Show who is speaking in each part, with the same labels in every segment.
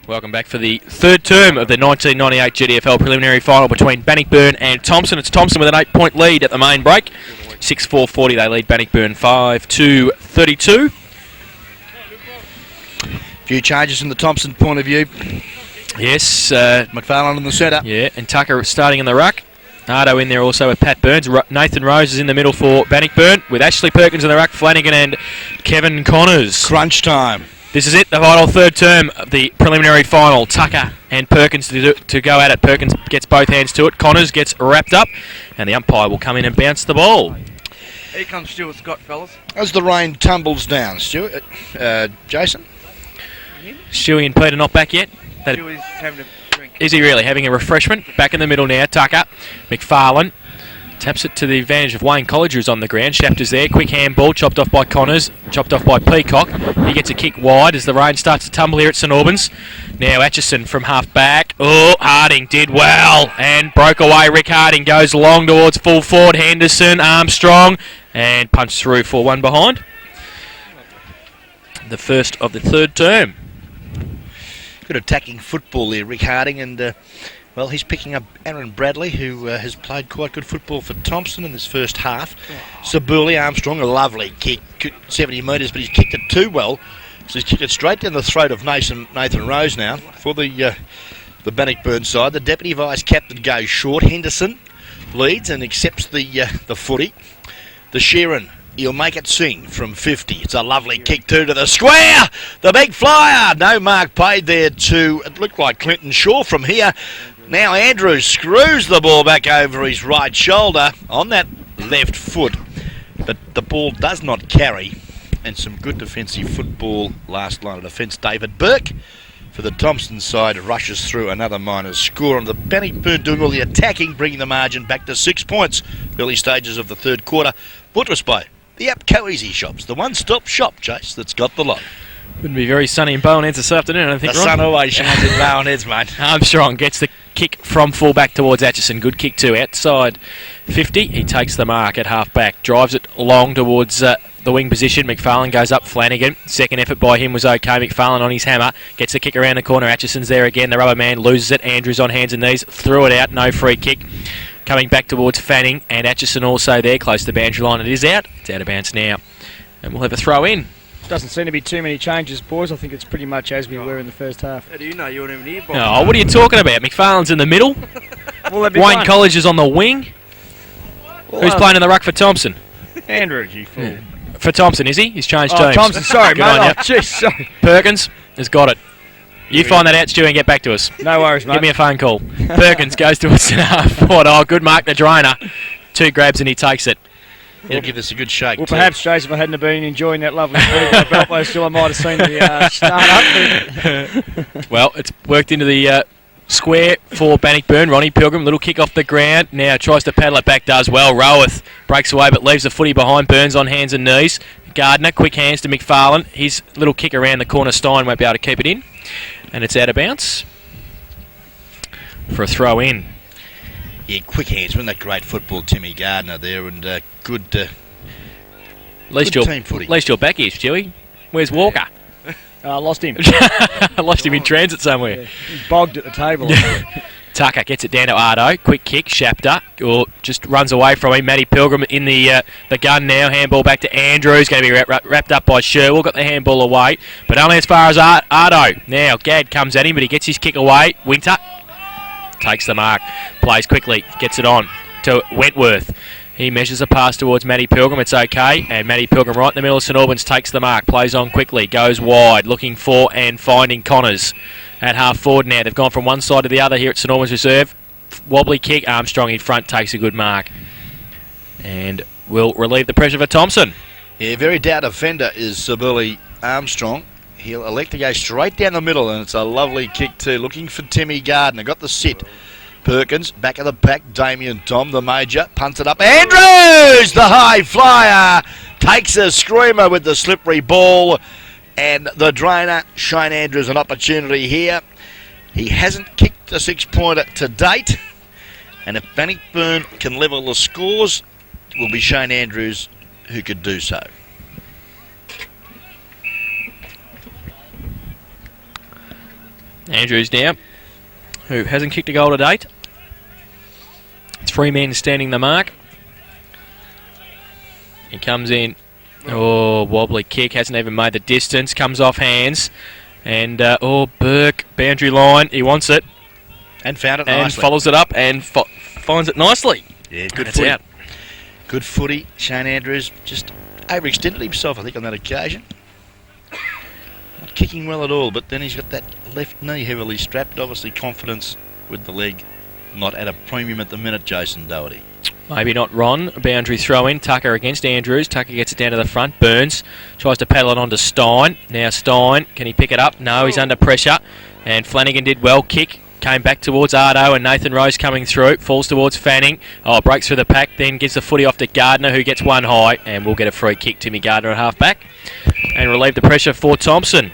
Speaker 1: Welcome back for the third term of the 1998 GDFL preliminary final between Bannockburn and Thomson. It's Thomson with an 8-point lead at the main break. 6-4-40 they lead Bannockburn 5-32.
Speaker 2: Few changes from the Thomson point of view.
Speaker 1: Yes.
Speaker 2: McFarlane in the centre.
Speaker 1: Yeah, and Tucker starting in the ruck. Ardo in there also with Pat Burns. Nathan Rose is in the middle for Bannockburn with Ashley Perkins in the ruck, Flanagan and Kevin Connors.
Speaker 2: Crunch time.
Speaker 1: This is it, the final third term of the preliminary final. Tucker and Perkins to go at it. Perkins gets both hands to it. Connors gets wrapped up, and the umpire will come in and bounce the ball.
Speaker 3: Here comes Stuart Scott, fellas.
Speaker 2: As the rain tumbles down, Stuart, Jason?
Speaker 1: Stewie and Peter not back yet.
Speaker 3: Stewie's having a drink.
Speaker 1: Is he really having a refreshment? Back in the middle now, Tucker. McFarlane taps it to the advantage of Wayne Colledge, who's on the ground. Shafter's there. Quick handball, chopped off by Connors, chopped off by Peacock. He gets a kick wide as the rain starts to tumble here at St Albans. Now Atchison from half back. Oh, Harding did well and broke away. Rick Harding goes long towards full forward. Henderson, Armstrong, and punched through for one behind. The first of the third term.
Speaker 2: Good attacking football there, Rick Harding, and well, he's picking up Aaron Bradley, who has played quite good football for Thomson in this first half. Sabuli Armstrong, a lovely kick, 70 metres, but he's kicked it too well. So he's kicked it straight down the throat of Nathan Rose now for the Bannockburn side. The deputy vice captain goes short. Henderson leads and accepts the footy. The Sheeran, he'll make it sing from 50. It's a lovely kick too to the square. The big flyer. No mark paid there to, it looked like Clinton Shaw from here. Now Andrews screws the ball back over his right shoulder on that left foot. But the ball does not carry. And some good defensive football last line of defence. David Burke for the Thomson side rushes through another minor score. And the Bannockburn doing all the attacking, bringing the margin back to 6 points. Early stages of the third quarter. Buttressed by the APCO Easy Shops, the one-stop shop, Chase, that's got the lot.
Speaker 1: Wouldn't be very sunny in Bowenheads this afternoon, I don't think.
Speaker 2: The sun always shines in Bowenheads, mate.
Speaker 1: Armstrong gets the kick from full-back towards Atchison. Good kick too. Outside 50. He takes the mark at half-back. Drives it long towards the wing position. McFarlane goes up. Flanagan. Second effort by him was okay. McFarlane on his hammer. Gets the kick around the corner. Atchison's there again. The rubber man loses it. Andrews on hands and knees. Threw it out. No free kick. Coming back towards Fanning. And Atchison also there. Close to the boundary line. It is out. It's out of bounds now. And we'll have a throw in.
Speaker 4: Doesn't seem to be too many changes, boys. I think it's pretty much as we were in the first half.
Speaker 3: How do you know? You weren't even here, Bob.
Speaker 1: Oh, what are you talking about? McFarlane's in the middle. Wayne Colledge is on the wing. Who's playing in the ruck for Thomson?
Speaker 4: Andrews, you fool.
Speaker 1: For Thomson, is he? He's changed teams.
Speaker 4: Thomson, sorry,
Speaker 1: Good
Speaker 4: mate.
Speaker 1: on
Speaker 4: Oh,
Speaker 1: you.
Speaker 4: jeez, sorry.
Speaker 1: Perkins has got it. You find that out, Stu, and get back to us.
Speaker 4: No worries, mate.
Speaker 1: Give me a phone call. Perkins goes to its half forward. Oh, good mark the drainer. 2 grabs and he takes it.
Speaker 2: He'll give us a good shake.
Speaker 4: Well, perhaps, Jason, if I hadn't been enjoying that lovely food by Belpo, still I might have seen the start up.
Speaker 1: Well, it's worked into the square for Bannockburn. Ronnie Pilgrim, little kick off the ground. Now tries to paddle it back, does well. Roweth breaks away but leaves the footy behind. Burns on hands and knees. Gardner, quick hands to McFarlane. His little kick around the corner. Stein won't be able to keep it in. And it's out of bounds for a throw in.
Speaker 2: Yeah, quick hands. Wasn't that great football, Timmy Gardner there, and good
Speaker 1: At least
Speaker 2: team footy.
Speaker 1: At least you're back here, Stewie. Where's Walker?
Speaker 4: Lost him.
Speaker 1: I lost him in transit somewhere.
Speaker 4: Yeah, he's bogged at the table.
Speaker 1: Tucker gets it down to Ardo. Quick kick, Shafter. Or just runs away from him. Matty Pilgrim in the gun now. Handball back to Andrews. Going to be wrapped up by Sherwell. Got the handball away. But only as far as Ardo. Now Gadd comes at him, but he gets his kick away. Winter takes the mark. Plays quickly. Gets it on to Wentworth. He measures a pass towards Matty Pilgrim. It's okay. And Matty Pilgrim right in the middle of St Albans takes the mark. Plays on quickly. Goes wide. Looking for and finding Connors. At half forward now. They've gone from one side to the other here at St Albans Reserve. Wobbly kick. Armstrong in front takes a good mark. And will relieve the pressure for Thomson.
Speaker 2: Yeah, very doubt offender is Sabuli Armstrong. He'll elect to go straight down the middle, and it's a lovely kick too. Looking for Timmy Gardner. Got the sit. Perkins, back of the pack. Damien Tom, the major, punts it up. Andrews, the high flyer, takes a screamer with the slippery ball. And the drainer, Shane Andrews, an opportunity here. He hasn't kicked a 6-pointer to date. And if Bannockburn can level the scores, it will be Shane Andrews who could do so.
Speaker 1: Andrews now, who hasn't kicked a goal to date. 3 men standing the mark. He comes in. Oh, wobbly kick. Hasn't even made the distance. Comes off hands. And, Burke, boundary line. He wants it.
Speaker 2: And found it
Speaker 1: And
Speaker 2: nicely.
Speaker 1: follows it up and finds it nicely.
Speaker 2: Yeah, good
Speaker 1: It's
Speaker 2: footy.
Speaker 1: out.
Speaker 2: Good footy. Shane Andrews just overextended himself, I think, on that occasion. Not kicking well at all, but then he's got that left knee heavily strapped. Obviously confidence with the leg not at a premium at the minute, Jason Doherty.
Speaker 1: Maybe not Ron. A boundary throw in. Tucker against Andrews. Tucker gets it down to the front. Burns tries to paddle it onto Stein. Now Stein, can he pick it up? No, he's under pressure. And Flanagan did well. Kick. Came back towards Ardo and Nathan Rose coming through. Falls towards Fanning. Breaks through the pack. Then gives the footy off to Gardner, who gets one high. And we'll get a free kick. Timmy Gardner at half back. And relieve the pressure for Thomson.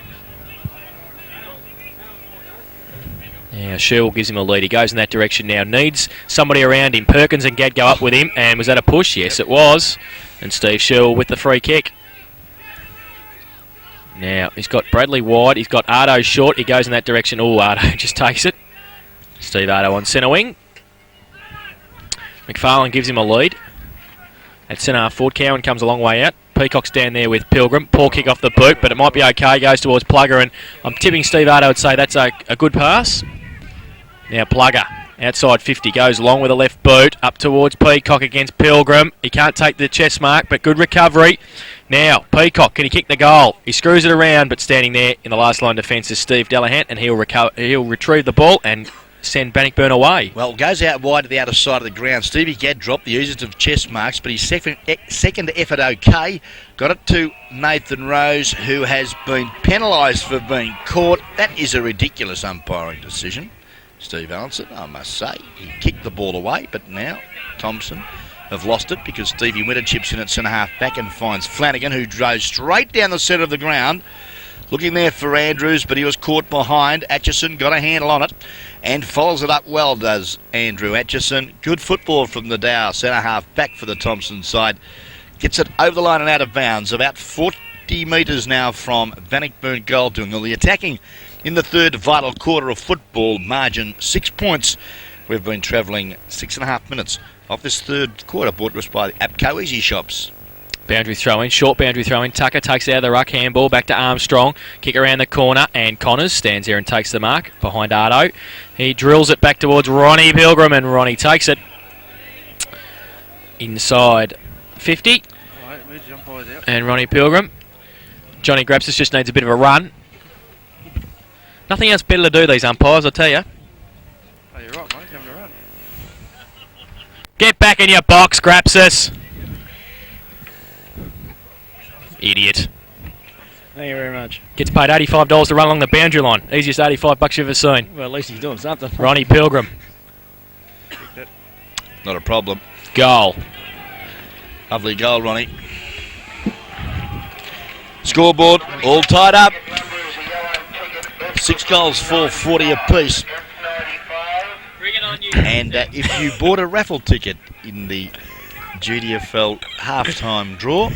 Speaker 1: Yeah, Sherwell gives him a lead. He goes in that direction now. Needs somebody around him. Perkins and Gadd go up with him. And was that a push? Yes, it was. And Steve Sherwell with the free kick. Now, he's got Bradley wide. He's got Ardo short. He goes in that direction. Oh, Ardo just takes it. Steve Ardo on centre wing. McFarlane gives him a lead. At centre half forward, Cowan comes a long way out. Peacock's down there with Pilgrim. Poor kick off the boot, but it might be okay. Goes towards Plugger, and I'm tipping Steve Ardo would say that's a good pass. Now Plugger, outside 50, goes long with a left boot. Up towards Peacock against Pilgrim. He can't take the chest mark, but good recovery. Now, Peacock, can he kick the goal? He screws it around, but standing there in the last line of defence is Steve Delahunt, and he'll retrieve the ball and send Bannockburn away.
Speaker 2: Well, goes out wide to the outer side of the ground. Stevie Gadd dropped the easiest of chest marks, but his second effort okay. Got it to Nathan Rose, who has been penalised for being caught. That is a ridiculous umpiring decision. Steve Allenson, I must say. He kicked the ball away, but now Thomson have lost it because Stevie Winter chips in at centre half back and finds Flanagan, who drove straight down the centre of the ground. Looking there for Andrews, but he was caught behind. Atchison got a handle on it and follows it up well, does Andrew Atchison. Good football from the Dow centre half back for the Thomson side. Gets it over the line and out of bounds. About 40 metres now from Bannockburn goal, doing all the attacking in the third vital quarter of football. Margin 6 points. We've been travelling 6.5 minutes of this third quarter, brought to us by the APCO Easy Shops.
Speaker 1: Boundary throw in, short boundary throw in. Tucker takes it out of the ruck, handball back to Armstrong. Kick around the corner, and Connors stands there and takes the mark behind Ardo. He drills it back towards Ronnie Pilgrim, and Ronnie takes it inside 50.
Speaker 3: Alright, where's the umpires out?
Speaker 1: And Ronnie Pilgrim. Johnny Grapsis just needs a bit of a run. Nothing else better to do, these umpires, I tell you.
Speaker 3: Oh, you're right, mate. Having a run.
Speaker 1: Get back in your box, Grapsis. Idiot.
Speaker 4: Thank you very much.
Speaker 1: Gets paid $85 to run along the boundary line. Easiest $85 you've ever seen.
Speaker 4: Well, at least he's doing something.
Speaker 1: Ronnie Pilgrim.
Speaker 2: Not a problem.
Speaker 1: Goal.
Speaker 2: Lovely goal, Ronnie. Scoreboard all tied up. 6 goals, 4.40 apiece. And if you bought a raffle ticket in the GDFL halftime draw,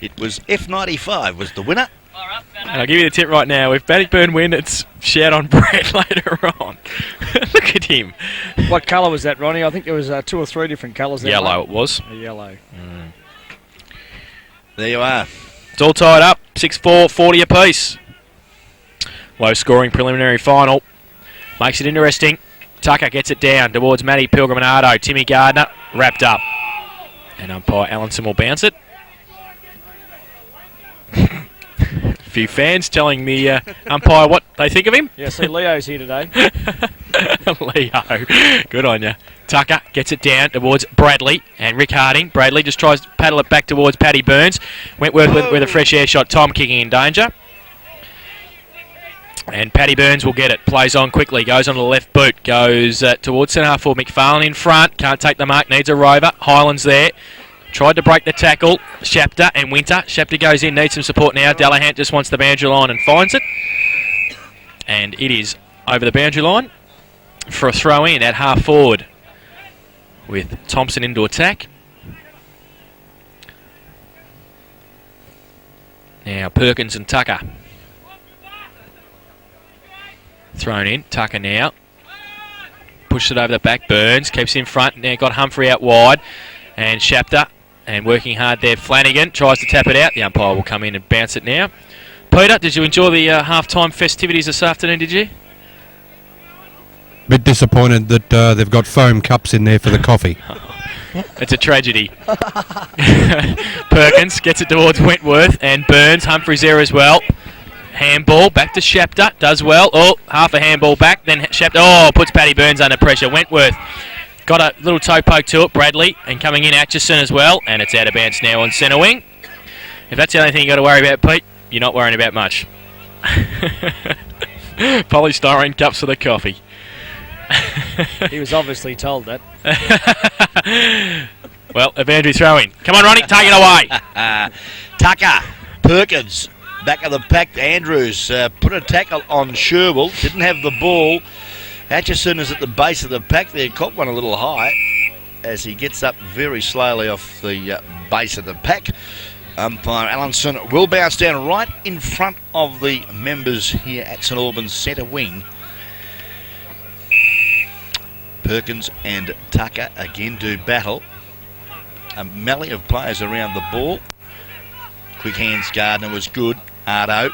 Speaker 2: it was F95 was the winner.
Speaker 1: And I'll give you the tip right now. If Bannockburn win, it's shout on Brett later on. Look at him.
Speaker 4: What colour was that, Ronnie? I think there was 2 or 3 different colours there.
Speaker 1: Yellow
Speaker 4: mate.
Speaker 1: it was.
Speaker 4: A yellow.
Speaker 2: There you are.
Speaker 1: It's all tied up. 6-4, 40 apiece. Low scoring preliminary final. Makes it interesting. Tucker gets it down towards Matty Pilgrim and Ardo. Timmy Gardner wrapped up. And umpire Allenson will bounce it. A few fans telling the umpire what they think of him.
Speaker 4: Yeah, see, Leo's here today.
Speaker 1: Leo, good on you. Tucker gets it down towards Bradley and Rick Harding. Bradley just tries to paddle it back towards Paddy Burns. Wentworth with a fresh air shot. Tom kicking in danger. And Paddy Burns will get it. Plays on quickly. Goes on the left boot. Goes towards centre half for McFarlane in front. Can't take the mark. Needs a rover. Highlands there. Tried to break the tackle. Shapter and Winter. Shapter goes in. Needs some support now. Delahunt just wants the boundary line and finds it. And it is over the boundary line for a throw in at half forward with Thomson into attack. Now Perkins and Tucker. thrown in. Tucker now. Pushed it over the back. Burns keeps in front. Now got Humphrey out wide. And Shapter. And working hard there. Flanagan tries to tap it out. The umpire will come in and bounce it now. Peter, did you enjoy the half-time festivities this afternoon, did you?
Speaker 5: Bit disappointed that they've got foam cups in there for the coffee.
Speaker 1: It's a tragedy. Perkins gets it towards Wentworth and Burns. Humphreys there as well. Handball back to Shapter. Does well. Oh, half a handball back. Then Shapter. Oh, puts Paddy Burns under pressure. Wentworth got a little toe poke to it. Bradley. And coming in Atchison as well. And it's out of bounds now on centre wing. If that's the only thing you got to worry about, Pete, you're not worrying about much. Polystyrene cups for the coffee.
Speaker 4: He was obviously told that.
Speaker 1: Well, Evandri throw-in. Come on, Ronnie, take it away.
Speaker 2: Tucker, Perkins, back of the pack. Andrews put a tackle on Sherwell. Didn't have the ball. Atchison is at the base of the pack there. Caught one a little high as he gets up very slowly off the base of the pack. Umpire Allenson will bounce down right in front of the members here at St Albans centre wing. Perkins and Tucker again do battle. A melee of players around the ball. Quick hands, Gardner was good. Ardo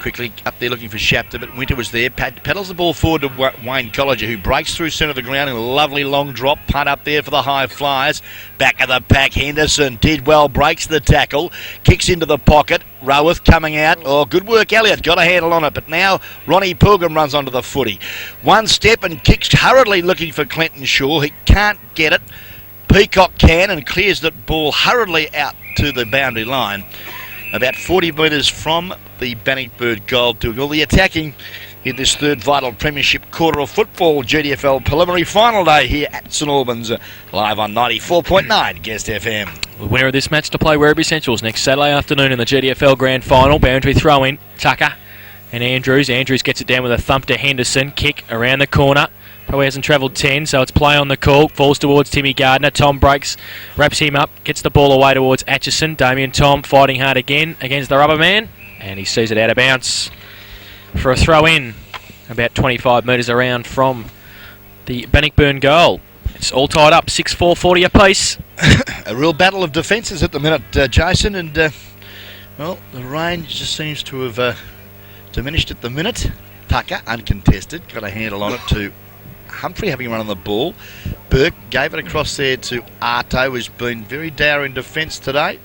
Speaker 2: quickly up there looking for Shapter, but Winter was there. Pedals the ball forward to Wayne Colliger, who breaks through centre of the ground in a lovely long drop. Punt up there for the high flyers. Back of the pack, Henderson did well, breaks the tackle, kicks into the pocket. Roworth coming out. Oh, good work, Elliott. Got a handle on it, but now Ronnie Pilgrim runs onto the footy. One step and kicks hurriedly looking for Clinton Shaw. He can't get it. Peacock can and clears that ball hurriedly out to the boundary line. About 40 metres from the Bannockburn goal, doing all the attacking in this third vital premiership quarter of football. GDFL preliminary final day here at St Albans, live on 94.9 Guest FM.
Speaker 1: The winner of this match to play Werribee Centrals next Saturday afternoon in the GDFL Grand Final. Boundary throw-in, Tucker and Andrews. Andrews gets it down with a thump to Henderson. Kick around the corner. Probably hasn't travelled 10, so it's play on the call. Falls towards Timmy Gardner. Tom breaks, wraps him up, gets the ball away towards Atchison. Damien Tom fighting hard again against the rubber man, and he sees it out of bounds for a throw-in about 25 metres around from the Bannockburn goal. It's all tied up, 6-4, 40 apiece.
Speaker 2: A real battle of defences at the minute, Jason, and well, the range just seems to have diminished at the minute. Tucker, uncontested, got a handle on it to Humphrey having run on the ball. Burke gave it across there to Arto, who's been very dour in defence today.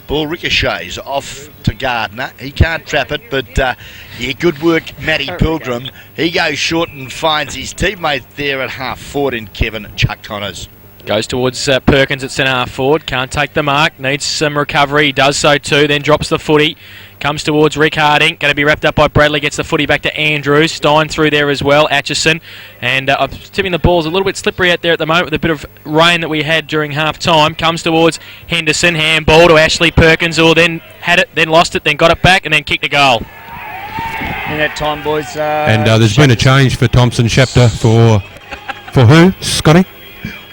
Speaker 2: Ball ricochets off to Gardner. He can't trap it, but yeah, good work, Matty Pilgrim. He goes short and finds his teammate there at half forward in Kevin Chuck Connors.
Speaker 1: Goes towards Perkins at centre half forward. Can't take the mark. Needs some recovery. He does so too. Then drops the footy. Comes towards Rick Harding. Going to be wrapped up by Bradley. Gets the footy back to Andrews. Stein through there as well. Atchison. And I'm tipping the ball's a little bit slippery out there at the moment with a bit of rain that we had during half time. Comes towards Henderson. Handball to Ashley Perkins, who then had it, then lost it, then got it back, and then kicked the goal.
Speaker 4: In that time, boys.
Speaker 5: And there's been a change for Thomson. Shapter for who? Scotty?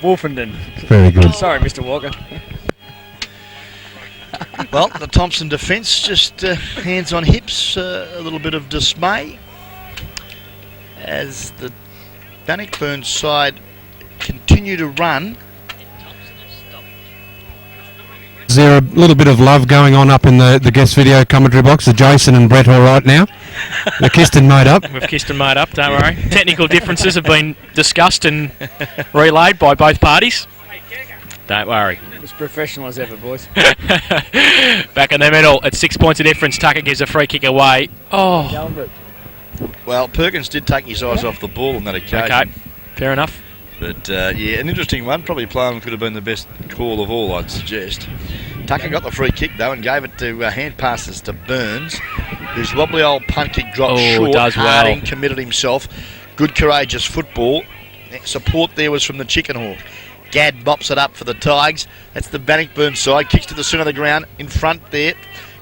Speaker 4: Wolfenden.
Speaker 5: Very good.
Speaker 4: Sorry, Mr. Walker.
Speaker 2: Well, the Thomson defence just hands on hips, a little bit of dismay as the Bannockburn side continue to run.
Speaker 5: Is there a little bit of love going on up in the guest video commentary box? Are Jason and Brett all right now? They're kissed and made up.
Speaker 1: We've kissed and made up, don't worry. Technical differences have been discussed and relayed by both parties. Don't worry.
Speaker 4: As professional as ever, boys.
Speaker 1: Back in the middle at 6 points of difference. Tucker gives a free kick away. Oh.
Speaker 2: Well, Perkins did take his eyes off the ball on that occasion.
Speaker 1: Okay, fair enough.
Speaker 2: But yeah, an interesting one. Probably playing could have been the best call of all, I'd suggest. Tucker got the free kick though and gave it to hand passes to Burns, whose wobbly old punt kick dropped short.
Speaker 1: Does
Speaker 2: Harding
Speaker 1: well.
Speaker 2: committed himself. Good courageous football. Support there was from the Chicken Hawk. Gadd bops it up for the Tigers. That's the Bannockburn side. Kicks to the centre of the ground. In front there,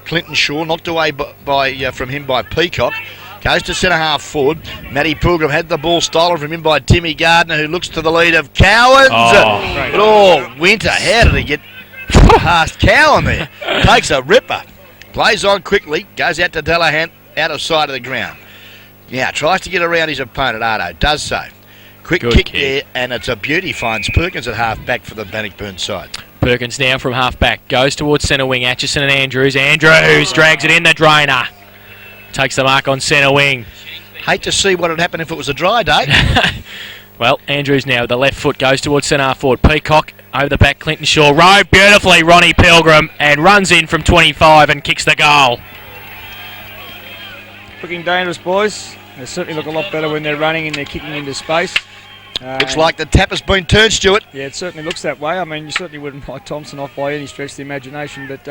Speaker 2: Clinton Shaw knocked away from him by Peacock. Goes to centre half forward. Matty Pilgrim had the ball stolen from him by Timmy Gardner, who looks to the lead of Cowans. Winter, how did he get past Cowan there? Takes a ripper. Plays on quickly. Goes out to Delahan, out of sight of the ground. Yeah, tries to get around his opponent, Ardo. Does so. Quick
Speaker 1: Good
Speaker 2: kick
Speaker 1: kick.
Speaker 2: there, and it's a beauty. Finds Perkins at half back for the Bannockburn side.
Speaker 1: Perkins now from half back. Goes towards centre wing. Atchison and Andrews. Andrews drags it in the drainer. Takes the mark on centre wing.
Speaker 2: Hate to see what would happen if it was a dry day.
Speaker 1: Well, Andrews now, the left foot goes towards centre half forward. Peacock over the back, Clinton Shaw. Rode beautifully, Ronnie Pilgrim, and runs in from 25 and kicks the goal.
Speaker 4: Looking dangerous, boys. They certainly look a lot better when they're running and they're kicking into space.
Speaker 2: Looks like the tap has been turned, Stuart.
Speaker 4: Yeah, it certainly looks that way. I mean, you certainly wouldn't write Thomson off by any stretch of the imagination, but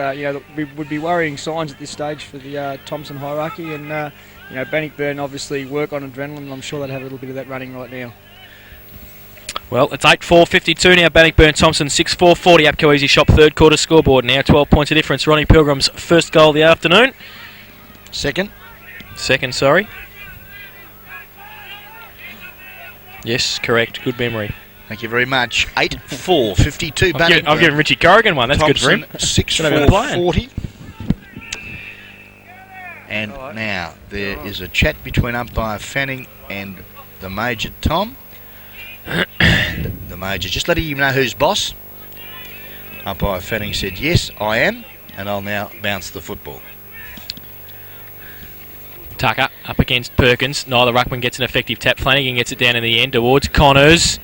Speaker 4: we would be worrying signs at this stage for the Thomson hierarchy, and Bannockburn obviously work on adrenaline, and I'm sure they'd have a little bit of that running right now.
Speaker 1: Well, it's 8-4-52 now. Bannockburn Thomson 6-4-40. Apco Easy Shop third quarter scoreboard now. 12 points of difference. Ronnie Pilgrim's first goal of the afternoon.
Speaker 2: Second,
Speaker 1: sorry. Yes, correct. Good memory.
Speaker 2: thank you very much. 8-4-52 Bannockburn.
Speaker 1: I'm giving Richie Corrigan one. That's good for him.
Speaker 2: Thompson,
Speaker 1: Should have been playing.
Speaker 2: 6-4-40. And now there is a chat between umpire Fanning and the Major Tom. And the Major just letting him know who's boss. Umpire Fanning said, yes, I am, and I'll now bounce the football.
Speaker 1: Tucker up against Perkins. Neither ruckman gets an effective tap. Flanagan gets it down in the end towards Connors.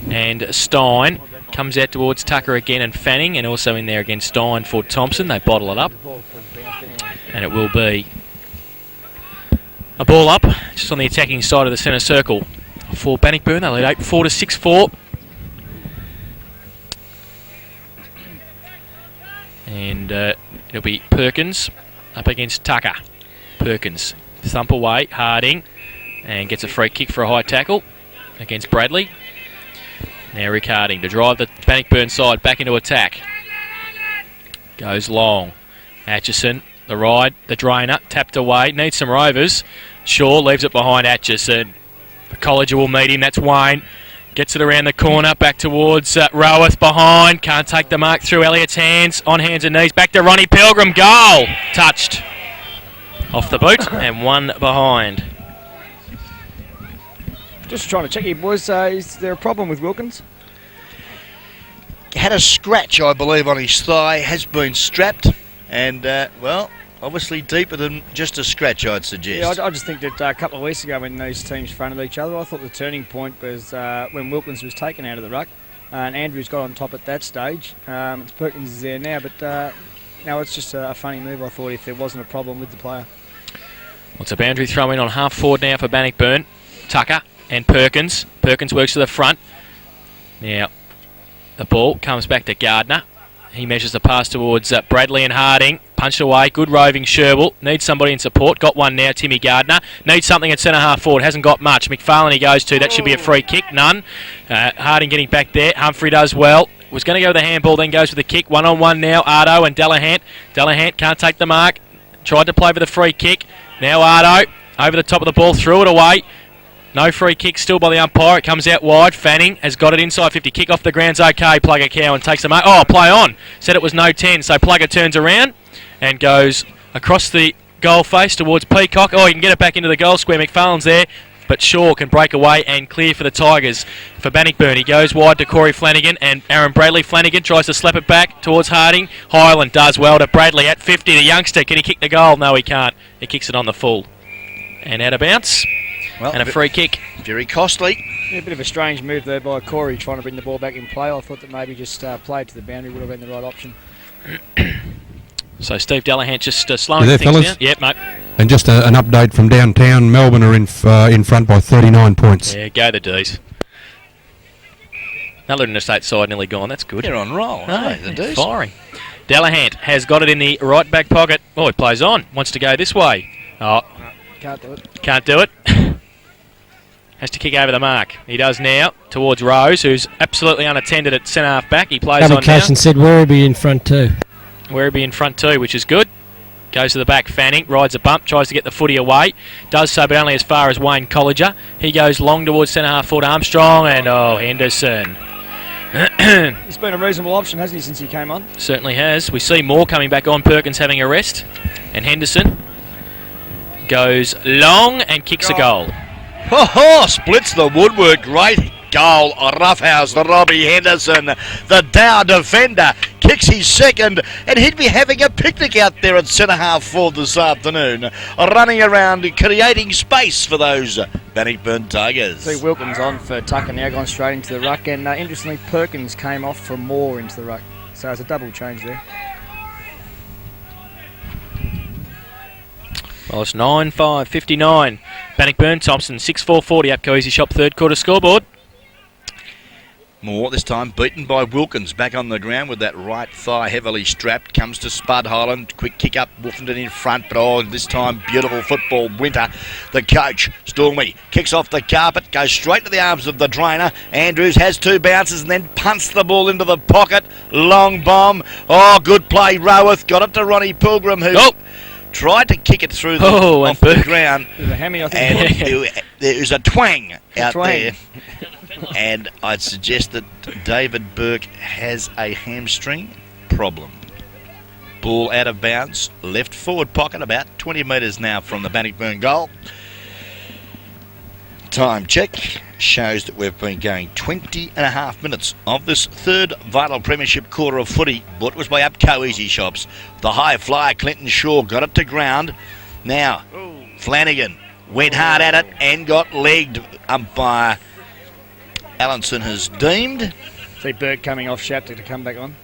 Speaker 1: And Stein comes out towards Tucker again and Fanning, and also in there against Stein for Thomson. They bottle it up. And it will be a ball up just on the attacking side of the centre circle for Bannockburn. They lead 8-4 to 6-4. And it'll be Perkins up against Tucker. Perkins thump away, Harding, and gets a free kick for a high tackle against Bradley. Now Rick Harding to drive the Bannockburn side back into attack. Goes long. Atchison, the ride, the drainer, tapped away, needs some rovers. Shaw leaves it behind Atchison. Colliger will meet him, that's Wayne. Gets it around the corner, back towards Roworth behind. Can't take the mark through Elliott's hands, on hands and knees. Back to Ronnie Pilgrim, goal! Touched. Off the boot and one behind.
Speaker 4: Just trying to check here, boys. Is there a problem with Wilkins?
Speaker 2: Had a scratch, I believe, on his thigh, has been strapped, and, obviously deeper than just a scratch, I'd suggest.
Speaker 4: Yeah, I just think that a couple of weeks ago when these teams fronted each other, I thought the turning point was when Wilkins was taken out of the ruck, and Andrews got on top at that stage. It's Perkins is there now, but no, it's just a funny move, I thought, if there wasn't a problem with the player.
Speaker 1: Well, it's a boundary throw in on half forward now for Bannockburn. Tucker and Perkins. Perkins works to the front. Now, the ball comes back to Gardner. He measures the pass towards Bradley and Harding. Punched away. Good roving Sherwell. Needs somebody in support. Got one now, Timmy Gardner. Needs something at centre half forward. Hasn't got much. McFarlane he goes to. That should be a free kick. None. Harding getting back there. Humphrey does well. Was going to go with the handball, then goes with the kick. 1-on-1 now. Ardo and Delahant. Delahant can't take the mark. Tried to play for the free kick. Now Ardo over the top of the ball. Threw it away. No free kick still by the umpire. It comes out wide. Fanning has got it inside 50. Kick off the ground's okay. Plugger Cowan takes the mark. Oh, play on. Said it was no 10. So Plugger turns around and goes across the goal face towards Peacock. Oh, he can get it back into the goal square. McFarlane's there. But Shaw can break away and clear for the Tigers. For Bannockburn, he goes wide to Corey Flanagan and Aaron Bradley. Flanagan tries to slap it back towards Harding. Highland does well to Bradley at 50. The youngster, can he kick the goal? No, he can't. He kicks it on the full. And out of bounce.
Speaker 2: Well,
Speaker 1: and a free kick.
Speaker 2: Very costly.
Speaker 4: Yeah, a bit of a strange move there by Corey trying to bring the ball back in play. I thought that maybe just play it to the boundary would have been the right option.
Speaker 1: So Steve Delahant just slowing
Speaker 5: there,
Speaker 1: things
Speaker 5: fellas?
Speaker 1: down. Yep, mate.
Speaker 5: And just an update from downtown. Melbourne are in front by 39 points.
Speaker 1: Yeah, go the D's. That Luton Estate side nearly gone. That's good.
Speaker 2: They're on roll,
Speaker 1: No,
Speaker 2: aren't they, the D's?
Speaker 1: firing. Delahant has got it in the right back pocket. Oh, he plays on. Wants to go this way. Oh,
Speaker 4: Can't do it.
Speaker 1: can't do it. Has to kick over the mark. He does now towards Rose, who's absolutely unattended at centre half back. He plays on now.
Speaker 6: Communication said Werribee in front too.
Speaker 1: Werribee in front too, which is good. Goes to the back, Fanning, rides a bump, tries to get the footy away. Does so, but only as far as Wayne Colliger. He goes long towards centre half forward Armstrong, and Henderson.
Speaker 4: He's been a reasonable option, hasn't he, since he came on?
Speaker 1: Certainly has. We see more coming back on. Perkins having a rest. And Henderson. goes long and kicks a goal.
Speaker 2: Oh, splits the woodwork. Great goal. Roughhouse, Robbie Henderson, the Dow defender, kicks his second, and he'd be having a picnic out there at centre half forward this afternoon, running around creating space for those Bannockburn Tigers.
Speaker 4: See Wilkins on for Tucker now, gone straight into the ruck, and interestingly Perkins came off from Moore into the ruck, so it's a double change there.
Speaker 1: Well, it's 9-5, 59. Bannockburn, Thomson, 6-4-40 up Easy Shop third quarter scoreboard.
Speaker 2: Moore this time beaten by Wilkins, back on the ground with that right thigh heavily strapped, comes to Spud Holland, quick kick up, Woofenden in front, but this time beautiful football. Winter, the coach, Stormy, kicks off the carpet, goes straight to the arms of the trainer. Andrews has two bounces and then punts the ball into the pocket, long bomb. Oh, good play, Roweth, got it to Ronnie Pilgrim, who tried to kick it through off the ground,
Speaker 4: There's a hammy, I
Speaker 2: and
Speaker 4: think.
Speaker 2: there was a twang out there. And I'd suggest that David Burke has a hamstring problem. Ball out of bounds, left forward pocket, about 20 metres now from the Bannockburn goal. Time check shows that we've been going 20 and a half minutes of this third vital premiership quarter of footy. But was by Upco Easy Shops. The high flyer Clinton Shaw got it to ground. Now Flanagan went hard at it and got legged. Umpire Allenson has deemed.
Speaker 4: See Burke coming off Shapter to come back on.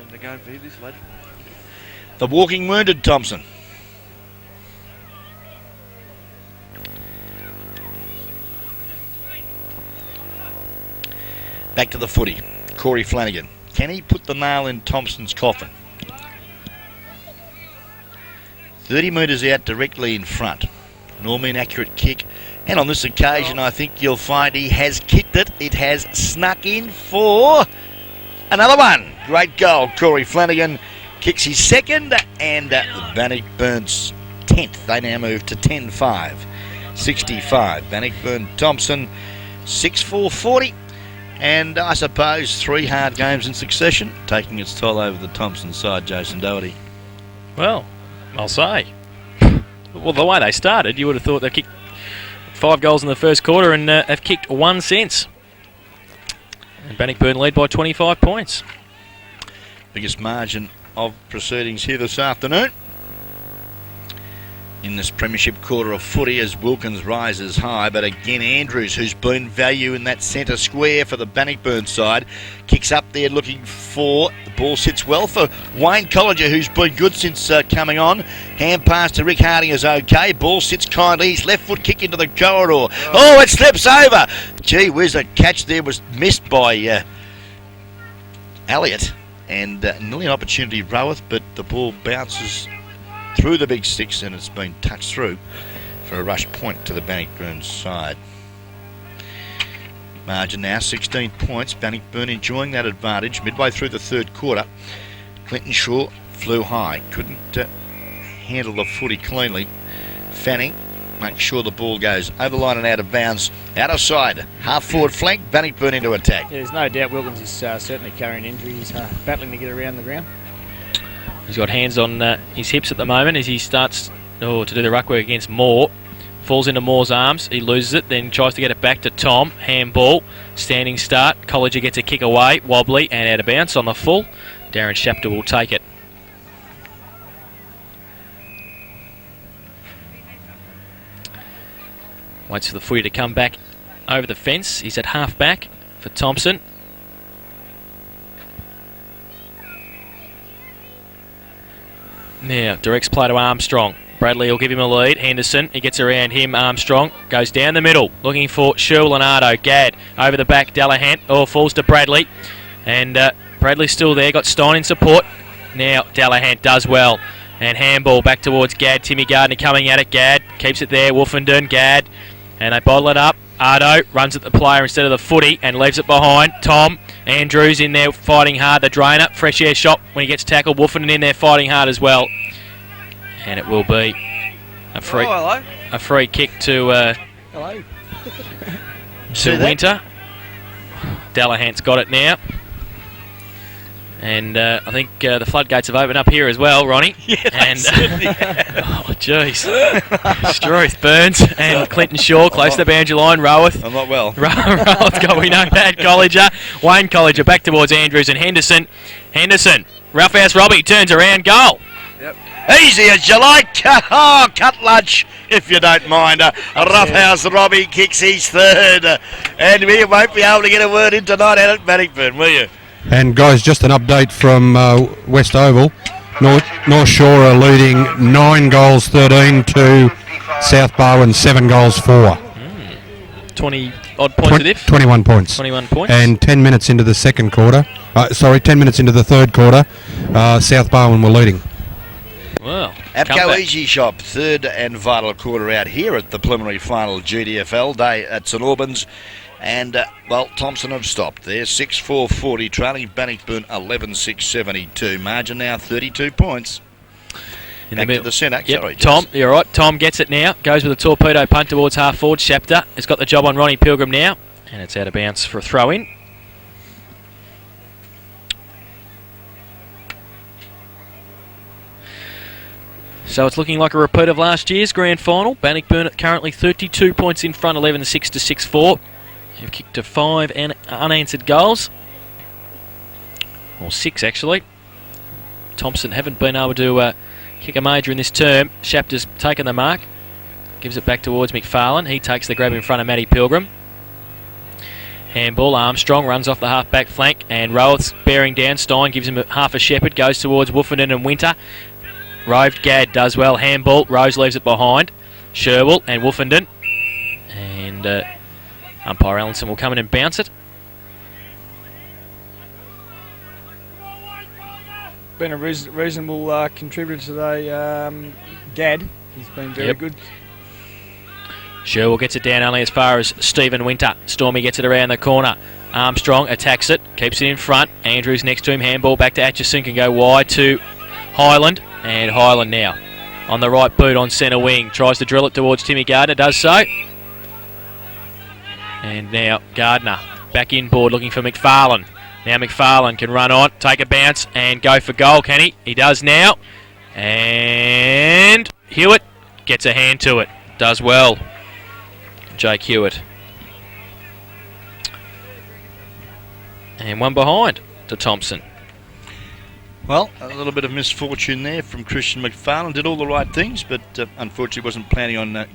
Speaker 3: They're going for this lad.
Speaker 2: The walking wounded Thomson. Back to the footy. Corey Flanagan. Can he put the nail in Thompson's coffin? 30 metres out directly in front. Normally an accurate kick. And on this occasion, I think you'll find he has kicked it. It has snuck in for another one. Great goal. Corey Flanagan kicks his second, and Bannockburn's 10th. They now move to 10-5. 65. Bannockburn Thomson 6-4-40. And I suppose 3 hard games in succession, taking its toll over the Thomson side, Jason Doherty.
Speaker 1: Well, I'll say. Well, the way they started, you would have thought they've kicked 5 goals in the first quarter and have kicked 1 since. And Bannockburn lead by 25 points.
Speaker 2: Biggest margin of proceedings here this afternoon in this premiership quarter of footy as Wilkins rises high, but again Andrews, who's been value in that centre square for the Bannockburn side, kicks up there looking for the ball. Sits well for Wayne Collinger, who's been good since coming on. Hand pass to Rick Harding is okay. Ball sits kindly. His left foot kick into the corridor. Oh, it slips over. Gee whiz, the catch there was missed by Elliott, and nearly an opportunity Roweth, but the ball bounces through the big sticks and it's been touched through for a rush point to the Bannockburn side. Margin now 16 points. Bannockburn enjoying that advantage midway through the third quarter. Clinton Shaw flew high, couldn't handle the footy cleanly. Fanning makes sure the ball goes over the line and out of bounds. Out of side, half forward flank, Bannockburn into attack.
Speaker 4: Yeah, there's no doubt Wilkins is certainly carrying injury. He's battling to get around the ground.
Speaker 1: He's got hands on his hips at the moment as he starts to do the ruck work against Moore. Falls into Moore's arms. He loses it, then tries to get it back to Tom. Handball, standing start. Collinger gets a kick away, wobbly and out of bounds on the full. Darren Shapter will take it. Waits for the footy to come back over the fence. He's at half back for Thomson. Now, directs play to Armstrong. Bradley will give him a lead. Henderson, he gets around him. Armstrong goes down the middle, looking for Sherwell-Leonardo. Gadd over the back. Delahan, falls to Bradley. And Bradley's still there. Got Stein in support. Now, Delahan does well. And handball back towards Gadd. Timmy Gardner coming at it. Gadd keeps it there. Woofenden, Gadd. And they bottle it up. Ardo runs at the player instead of the footy and leaves it behind. Tom Andrews in there fighting hard. The drainer, fresh air shot when he gets tackled. Woofenden in there fighting hard as well. And it will be a free kick to
Speaker 2: See
Speaker 1: Winter. Delahan's got it now. And I think the floodgates have opened up here as well, Ronnie.
Speaker 2: Yeah,
Speaker 1: and
Speaker 2: certainly
Speaker 1: oh, jeez. Struth, Burns, and Clinton Shaw close to the boundary line. Roworth.
Speaker 2: I'm not well.
Speaker 1: Roworth got, we know that. Colliger. Wayne Colliger back towards Andrews and Henderson. Henderson. Roughhouse Robbie turns around. Goal.
Speaker 2: Easy as you like. Oh, cut lunch, if you don't mind. Roughhouse Robbie kicks his third. And we won't be able to get a word in tonight out at Bannockburn, will you?
Speaker 5: And guys, just an update from West Oval. North Shore are leading 9 goals 13 to South Barwon 7 goals 4.
Speaker 1: 20 odd points of diff.
Speaker 5: 21 points.
Speaker 1: 21 points.
Speaker 5: And 10 minutes into the second quarter. 10 minutes into the third quarter, South Barwon were leading.
Speaker 1: Well,
Speaker 2: Apco Easy Shop, third and vital quarter out here at the preliminary final GDFL day at St Albans. And, Thomson have stopped there. 6-4-40, trailing Bannockburn 11-6-72. Margin now 32 points. Back to the centre.
Speaker 1: Yep.
Speaker 2: Sorry,
Speaker 1: Tom, you're right. Tom gets it now. Goes with a torpedo punt towards half forward. Shapter has got the job on Ronnie Pilgrim now. And it's out of bounds for a throw in. So it's looking like a repeat of last year's grand final. Bannockburn currently 32 points in front, 11-6 to 6-4. You've kicked to 5 unanswered goals. Or 6 actually. Thomson haven't been able to kick a major in this term. Shapter's taken the mark. Gives it back towards McFarlane. He takes the grab in front of Matty Pilgrim. Handball, Armstrong runs off the half-back flank. And Roworth's bearing down. Stein gives him half a shepherd. Goes towards Woofenden and Winter. Roved Gadd does well. Handball. Rose leaves it behind. Sherwell and Woofenden. And umpire Allenson will come in and bounce it.
Speaker 4: Been a reasonable contributor today, Gadd. He's been very good.
Speaker 1: Sherwell gets it down only as far as Stephen Winter. Stormy gets it around the corner. Armstrong attacks it. Keeps it in front. Andrews next to him. Handball back to Atchison. Can go wide to Highland. And Highland now on the right boot on centre wing. Tries to drill it towards Timmy Gardner. Does so. And now Gardner back inboard looking for McFarlane. Now McFarlane can run on, take a bounce and go for goal, can he? He does now. And Hewitt gets a hand to it. Does well. Jake Hewitt. And one behind to Thomson.
Speaker 2: Well, a little bit of misfortune there from Christian McFarlane. Did all the right things, but unfortunately wasn't planning on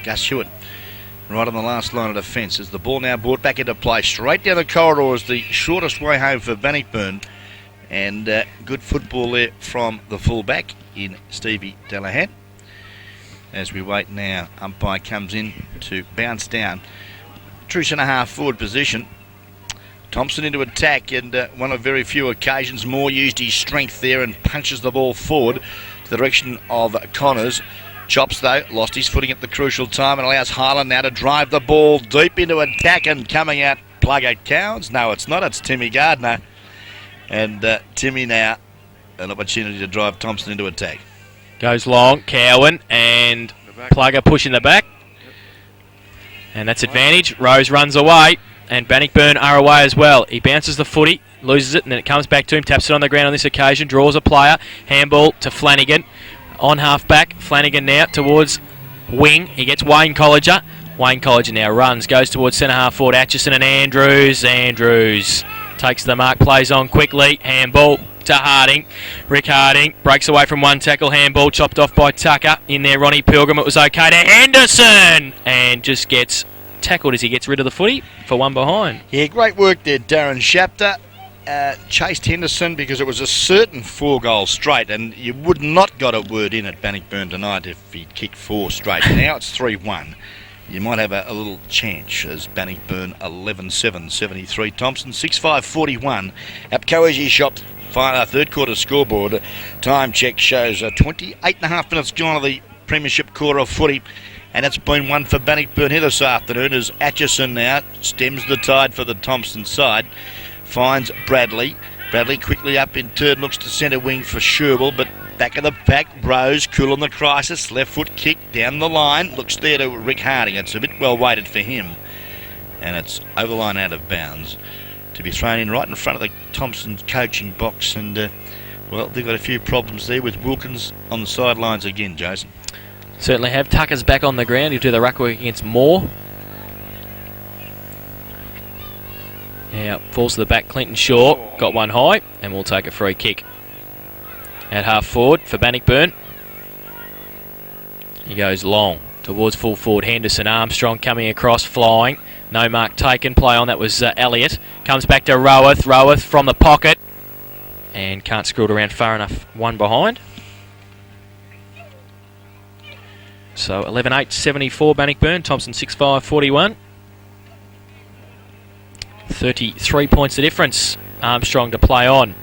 Speaker 2: Gus Hewitt right on the last line of defence. As the ball now brought back into play, straight down the corridor is the shortest way home for Bannockburn. And good football there from the fullback in Stevie Delahan. As we wait now, umpire comes in to bounce down. True centre half forward position. Thomson into attack, and one of very few occasions Moore used his strength there and punches the ball forward to the direction of Connors. Chops though, lost his footing at the crucial time and allows Highland now to drive the ball deep into attack, and coming out Plugger Cowans. No, it's not, it's Timmy Gardner. And Timmy now an opportunity to drive Thomson into attack.
Speaker 1: Goes long, Cowan and Plugger pushing the back. And that's advantage. Rose runs away. And Bannockburn are away as well. He bounces the footy, loses it, and then it comes back to him. Taps it on the ground on this occasion. Draws a player. Handball to Flanagan. On half-back. Flanagan now towards wing. He gets Wayne Colliger. Wayne Colliger now runs. Goes towards centre-half forward. Atchison and Andrews. Andrews takes the mark. Plays on quickly. Handball to Harding. Rick Harding breaks away from one tackle. Handball chopped off by Tucker. In there, Ronnie Pilgrim. It was okay to Henderson. And just gets tackled as he gets rid of the footy for one behind.
Speaker 2: Yeah, great work there, Darren Shapter. Chased Henderson because it was a certain 4 goals straight, and you would not got a word in at Bannockburn tonight if he'd kicked 4 straight. Now it's 3-1. You might have a little chance as Bannockburn 11-7-73. Thomson 6-5-41. Apco Shop third quarter scoreboard. Time check shows 28.5 minutes gone of the premiership quarter of footy. And it's been one for Bannockburn here this afternoon as Atchison now stems the tide for the Thomson side. Finds Bradley. Bradley quickly up in turn, looks to centre wing for Sherwell, but back of the pack, Rose, cool on the crisis, left foot kick down the line, looks there to Rick Harding. It's a bit well weighted for him. And it's over the line out of bounds. to be thrown in right in front of the Thomson coaching box, and well, they've got a few problems there with Wilkins on the sidelines again, Jason.
Speaker 1: Certainly have. Tucker's back on the ground. He'll do the ruck work against Moore. Now, falls to the back. Clinton Shaw got one high, and we'll take a free kick. At half forward for Bannockburn. He goes long towards full forward. Henderson, Armstrong coming across, flying. No mark taken. Play on. That was Elliott. Comes back to Roweth. Roweth from the pocket. And can't screw it around far enough. One behind. So 11-8-74 Bannockburn. Thomson 6-5-41. 33 points the difference. Armstrong to play on.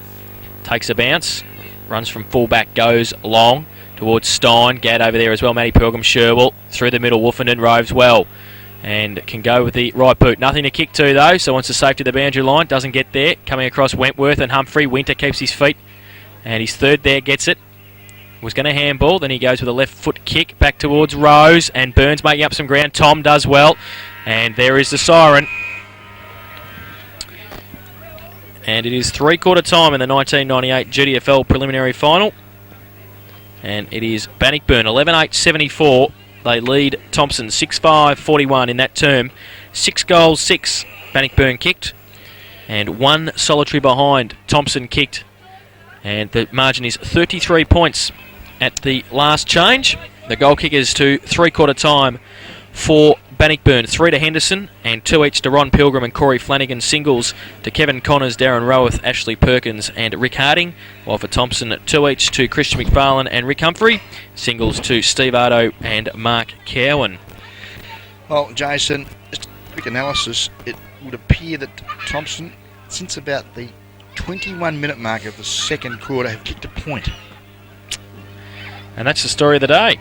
Speaker 1: Takes a bounce. Runs from fullback. Goes long towards Stein. Gadd over there as well. Matty Pilgrim. Sherwell through the middle. Woofenden roves well. And can go with the right boot. Nothing to kick to though. So wants to save to the boundary line. Doesn't get there. Coming across Wentworth and Humphrey. Winter keeps his feet. And he's third there. Gets it. Was going to handball. Then he goes with a left foot kick back towards Rose. And Burns making up some ground. Tom does well. And there is the siren. And it is three-quarter time in the 1998 GDFL preliminary final. And it is Bannockburn 11-8-74. They lead Thomson 6-5-41 in that term. 6 goals, 6 Bannockburn kicked. And 1 solitary behind Thomson kicked. And the margin is 33 points at the last change. The goal kickers to three-quarter time for Bannockburn. 3 to Henderson and 2 each to Ron Pilgrim and Corey Flanagan. Singles to Kevin Connors, Darren Roweth, Ashley Perkins and Rick Harding. While for Thomson, 2 each to Christian McFarlane and Rick Humphrey. Singles to Steve Ardo and Mark Cowan.
Speaker 2: Well, Jason, just a quick analysis. It would appear that Thomson, since about the 21-minute mark of the second quarter, have kicked a point.
Speaker 1: And that's the story of the day.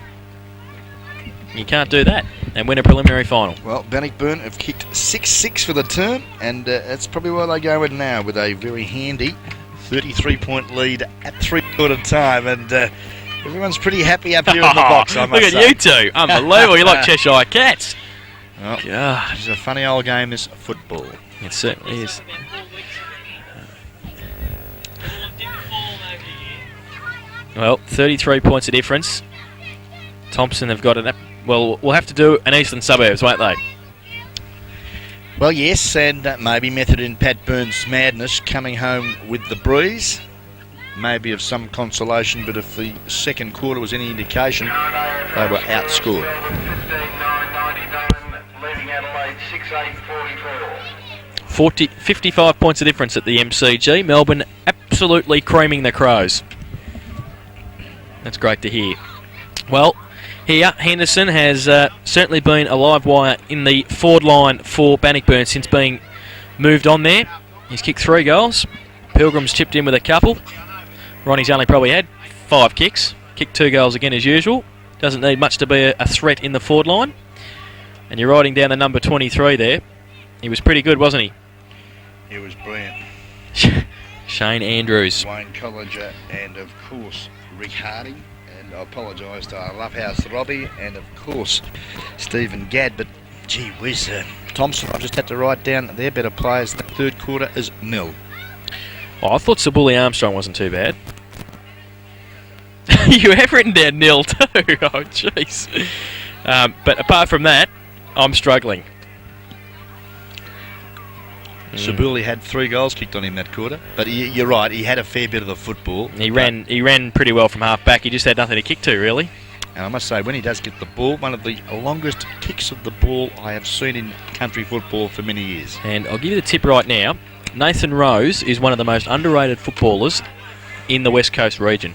Speaker 1: You can't do that and win a preliminary final.
Speaker 2: Well, Bannockburn have kicked 6-6 for the term, and that's probably where they go with now, with a very handy 33-point lead at three-quarter time, and everyone's pretty happy up here in the box, I must
Speaker 1: Look at
Speaker 2: say.
Speaker 1: you two. Unbelievable. You're like Cheshire Cats.
Speaker 2: Well,
Speaker 1: God.
Speaker 2: it's a funny old game, this football.
Speaker 1: It certainly is. Well, 33 points of difference. Thomson have got an... Well, we'll have to do an Eastern Suburbs, won't they?
Speaker 2: Well, yes, and maybe Method in Pat Burns' madness coming home with the breeze. Maybe of some consolation, but if the second quarter was any indication, they were outscored.
Speaker 1: 55 points of difference at the MCG. Melbourne absolutely creaming the Crows. That's great to hear. Well, here, Henderson has certainly been a live wire in the forward line for Bannockburn since being moved on there. He's kicked 3 goals. Pilgrim's chipped in with a couple. Ronnie's only probably had 5 kicks. Kicked 2 goals again as usual. Doesn't need much to be a threat in the forward line. And you're writing down the number 23 there. He was pretty good, wasn't he?
Speaker 2: He was brilliant.
Speaker 1: Shane Andrews.
Speaker 2: Wayne Collinger and, of course, Rick Harding. And I apologise to our Lovehouse Robbie and, of course, Stephen Gadd. But, gee whiz, Thomson, I just had to write down their better players. The third quarter is nil.
Speaker 1: Oh, I thought Sabuli Armstrong wasn't too bad. You have written down nil too. Oh, jeez. But apart from that, I'm struggling.
Speaker 2: Sabuli had 3 goals kicked on him that quarter, but you're right, he had a fair bit of the football.
Speaker 1: He ran pretty well from half back. He just had nothing to kick to, really.
Speaker 2: And I must say, when he does get the ball, one of the longest kicks of the ball I have seen in country football for many years.
Speaker 1: And I'll give you the tip right now. Nathan Rose is one of the most underrated footballers in the West Coast region.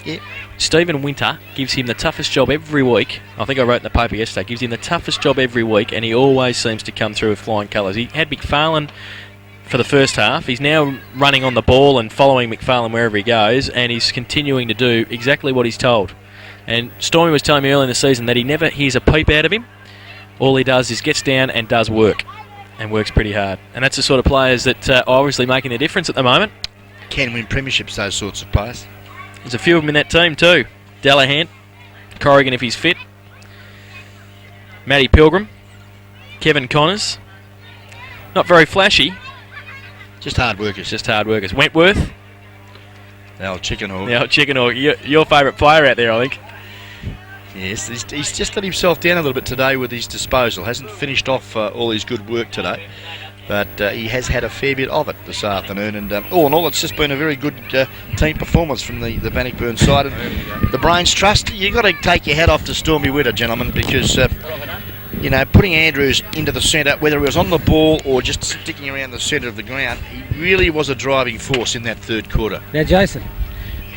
Speaker 2: Yeah.
Speaker 1: Stephen Winter gives him the toughest job every week. I think I wrote in the paper yesterday. Gives him the toughest job every week, and he always seems to come through with flying colours. He had McFarlane for the first half. He's now running on the ball and following McFarlane wherever he goes, and he's continuing to do exactly what he's told. And Stormy was telling me early in the season that he never hears a peep out of him. All he does is gets down and does work, and works pretty hard. And that's the sort of players that are obviously making a difference at the moment.
Speaker 2: Can win premierships, those sorts of players.
Speaker 1: There's a few of them in that team too. Dallahan, Corrigan if he's fit, Matty Pilgrim, Kevin Connors. Not very flashy,
Speaker 2: Just hard workers.
Speaker 1: Just hard workers. Wentworth,
Speaker 2: The old chicken hawk.
Speaker 1: the old chicken hawk, your favourite player out there, I think.
Speaker 2: Yes, he's just let himself down a little bit today with his disposal. Hasn't finished off all his good work today, but he has had a fair bit of it this afternoon. And all in all, it's just been a very good team performance from the Bannockburn side. And the Brains Trust, you've got to take your hat off to Stormy Witter, gentlemen, because you know, putting Andrews into the centre, whether he was on the ball or just sticking around the centre of the ground, he really was a driving force in that third quarter.
Speaker 6: Now, Jason.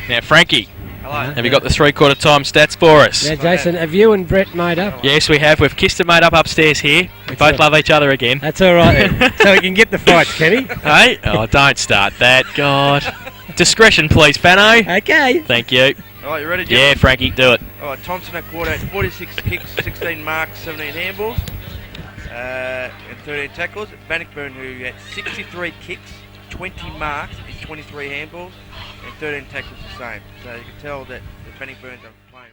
Speaker 1: Now, Frankie,
Speaker 3: Hello.
Speaker 1: have you got the 3/4 time stats for us?
Speaker 6: Now, Jason, have you and Brett made up?
Speaker 1: Yes, we have. We've kissed and made up upstairs here. We
Speaker 6: That's
Speaker 1: both
Speaker 6: it.
Speaker 1: love each other again.
Speaker 6: That's all right then. So we can get the fights, Kenny.
Speaker 1: Hey? Oh, don't start that. God. Discretion, please, Fano.
Speaker 6: Okay.
Speaker 1: Thank you.
Speaker 3: All right, you ready,
Speaker 1: Yeah,
Speaker 3: gentlemen?
Speaker 1: Frankie, do it.
Speaker 3: All right, Thomson at quarter, 46 kicks, 16 marks, 17 handballs, and 13 tackles. Bannockburn, who had 63 kicks, 20 marks, and 23 handballs, and 13 tackles the same. So you can tell that the Bannockburns are playing.